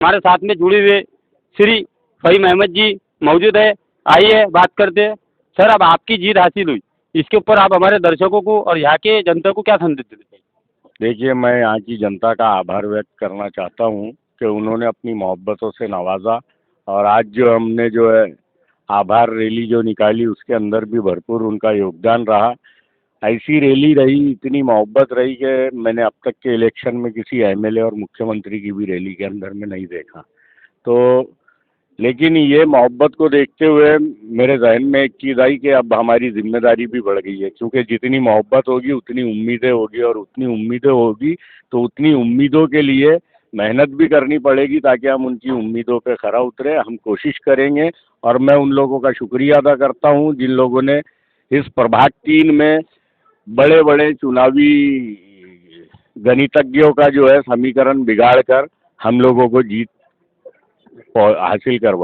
हमारे साथ में जुड़े हुए श्री फहीम अहमद जी मौजूद है। आइए बात करते हैं। सर, अब आपकी जीत हासिल हुई, इसके ऊपर आप हमारे दर्शकों को और यहाँ के जनता को क्या संदेश देते हैं? देखिए, मैं यहाँ की जनता का आभार व्यक्त करना चाहता हूँ कि उन्होंने अपनी मोहब्बतों से नवाजा, और आज जो हमने जो है आभार रैली जो निकाली उसके अंदर भी भरपूर उनका योगदान रहा। ऐसी रैली रही, इतनी मोहब्बत रही कि मैंने अब तक के इलेक्शन में किसी एमएलए और मुख्यमंत्री की भी रैली के अंदर में नहीं देखा। तो लेकिन ये मोहब्बत को देखते हुए मेरे जहन में एक चीज़ आई कि अब हमारी जिम्मेदारी भी बढ़ गई है, क्योंकि जितनी मोहब्बत होगी उतनी उम्मीदें होगी, और उतनी उम्मीदें होगी तो उतनी उम्मीदों के लिए मेहनत भी करनी पड़ेगी ताकि हम उनकी उम्मीदों पे खरा उतरे। हम कोशिश करेंगे, और मैं उन लोगों का शुक्रिया अदा करता हूँ जिन लोगों ने इस प्रभाग 3 में बड़े बड़े चुनावी गणितज्ञों का जो है समीकरण बिगाड़ कर हम लोगों को जीत हासिल करवा।